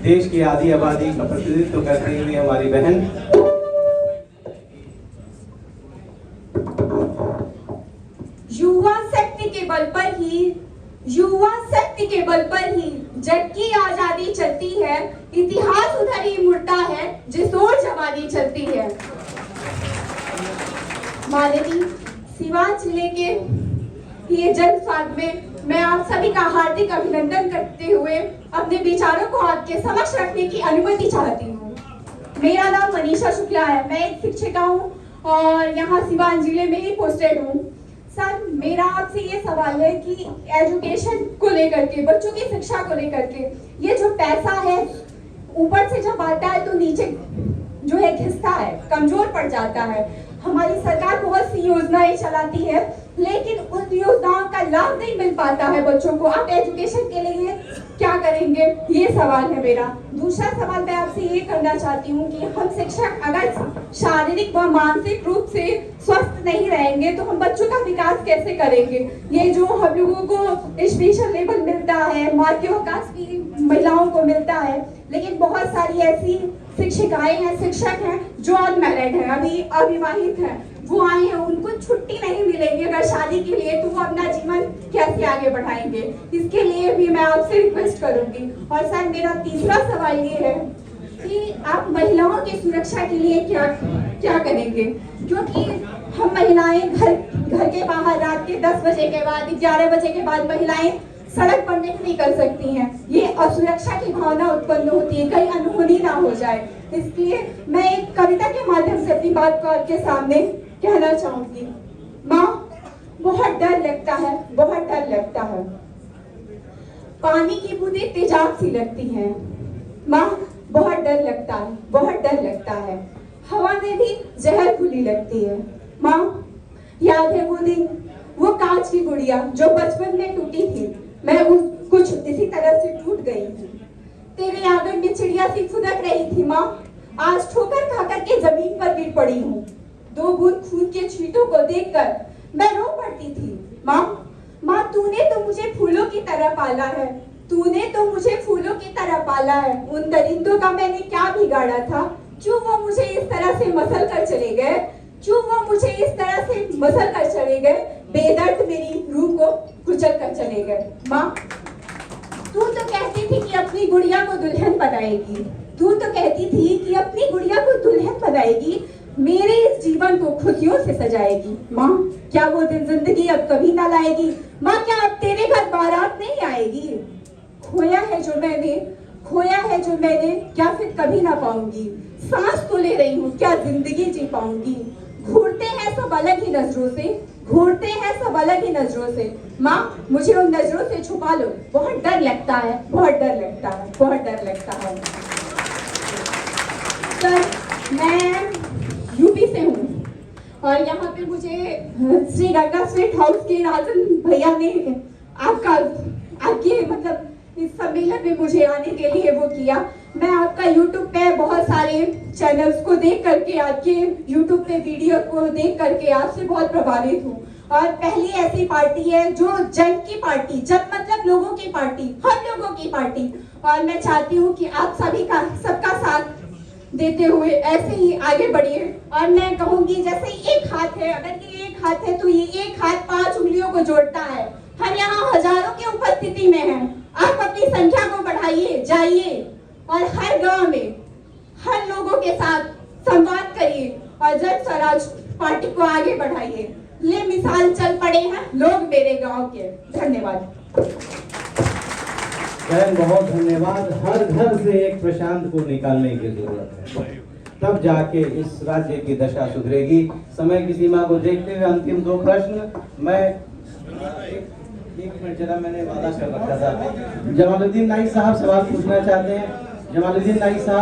देश की आधी आबादी का प्रतिनिधित्व करती हुई हमारी बहन युवा शक्ति के बल पर ही जग की आजादी चलती है, इतिहास उधर ही मुड़ता है जिस ओर जवानी चलती है। माननीय सिवान जिले के ये जन स्वागत में मैं आप सभी का हार्दिक अभिनंदन करते हुए अपने विचारों को आपके समक्ष रखने की अनुमति चाहती हूँ। मेरा नाम मनीषा शुक्ला है, मैं एक शिक्षिका हूँ और यहाँ सिवान जिले में ही पोस्टेड हूँ। सर, मेरा आपसे ये सवाल है कि एजुकेशन को लेकर के, बच्चों की शिक्षा को लेकर के, ये जो पैसा है ऊपर से जब आता है तो नीचे जो है घिसता है, कमजोर पड़ जाता है। हमारी सरकार बहुत सी योजनाएं चलाती है लेकिन उन योजनाओं का लाभ नहीं मिल पाता है बच्चों को। आप एजुकेशन के लिए क्या करेंगे, ये सवाल है मेरा। दूसरा सवाल मैं आपसे ये करना चाहती हूँ कि हम शिक्षक अगर शारीरिक व मानसिक रूप से स्वस्थ नहीं रहेंगे तो हम बच्चों का विकास कैसे करेंगे। ये जो हम लोगों को स्पेशल लेवल मिलता है, माध्यमिक की महिलाओं को मिलता है, लेकिन बहुत सारी ऐसी शिक्षिकाएं हैं, शिक्षक हैं जो अनमैरिड हैं, अभी अविवाहित हैं, वो आए हैं, उनको छुट्टी नहीं मिलेगी अगर शादी के लिए, तो वो अपना जीवन कैसे आगे बढ़ाएंगे। इसके लिए भी मैं आपसे रिक्वेस्ट करूंगी। और सर, मेरा तीसरा सवाल ये है कि आप महिलाओं की सुरक्षा के लिए क्या करेंगे, क्योंकि हम महिलाएं घर के बाहर रात के 10 बजे के बाद, 11 बजे के बाद महिलाएं सड़क पर नहीं कर सकती हैं। ये असुरक्षा की भावना उत्पन्न होती है, कहीं अनहोनी ना हो जाए। इसलिए मैं एक कविता के माध्यम से अपनी बात को आपके सामने कहना चाहूंगी। माँ, बहुत डर लगता है, बहुत डर लगता है, पानी की बूंदें तेजाब सी लगती हैं। माँ, बहुत डर लगता है, बहुत डर लगता है, हवा में भी जहर घुली लगती है। माँ, याद है वो दिन, वो कांच की गुड़िया जो बचपन में टूटी थी, मैं कुछ इसी तरह से टूट गई हूँ। तेरे आंगन में चिड़िया सी फुदक रही थी माँ, आज ठोकर खाकर के जमीन पर गिर पड़ी हूँ। 2 बूंद खून के छींटों को देखकर मैं रो पड़ती थी। माँ, तूने तो मुझे फूलों की तरह पाला है, तूने तो मुझे फूलों की तरह पाला है। उन दरिंदों का मैंने क्या बिगाड़ा था, क्यों वो मुझे इस तरह से मसल कर चले गए, क्यों वो मुझे इस तरह से मसल कर चले गए, बेदर्द मेरी रूह को कुचल कर चले गए। माँ, तू तो कहती थी कि अपनी गुड़िया को दुल्हन बनाएगी, तू तो कहती थी कि अपनी गुड़िया को दुल्हन बनाएगी, मेरे इस जीवन को खुशियों से सजाएगी। माँ, क्या वो दिन जिंदगी अब कभी ना लाएगी। माँ, क्या अब तेरे घर बारात नहीं आएगी। खोया है जो मैंने क्या फिर कभी ना पाऊंगी। सांस तो ले रही हूँ, क्या जिंदगी जी पाऊंगी। घूरते हैं सब अलग ही नजरों से, घूरते हैं सब अलग ही नजरों से। माँ, मुझे उन नजरों से छुपा लो, बहुत डर लगता है, बहुत डर लगता है, बहुत डर लगता है। सर, मैं यूपी से हूँ और यहाँ पे मुझे श्री गंगा स्वीट हाउस के राजन भैया ने आपके मतलब इस सम्मेलन में मुझे आने के लिए वो किया। मैं आपका YouTube पे बहुत सारे चैनल्स को देख करके, आपके YouTube पे वीडियो को देख करके आपसे बहुत प्रभावित हूँ। और पहली ऐसी पार्टी है जो जन की पार्टी, जन मतलब लोगों की पार्टी, हम लोगों की पार्टी। और मैं चाहती हूँ कि आप सभी का, सबका साथ देते हुए ऐसे ही आगे बढ़िए। और मैं कहूँगी जैसे एक हाथ है, अगर ये एक हाथ है तो ये एक हाथ 5 उंगलियों को जोड़ता है। हम यहाँ हजारों की उपस्थिति में हैं, आप अपनी संख्या को बढ़ाइए, जाइए और हर गांव में हर लोगों के साथ संवाद करिए और जन स्वराज पार्टी को आगे बढ़ाइए। ये मिसाल चल पड़े हैं लोग मेरे गांव के। धन्यवाद। बहुत धन्यवाद। हर घर से एक प्रशांत को निकालने की जरूरत है, तब जाके इस राज्य की दशा सुधरेगी। समय की सीमा को देखते हुए अंतिम 2 प्रश्न मैं एक मिनट, जरा मैंने वादा कर रखा था। जमालुद्दीन नाइक साहब सवाल पूछना चाहते हैं। जमालुद्दीन नाइक साहब।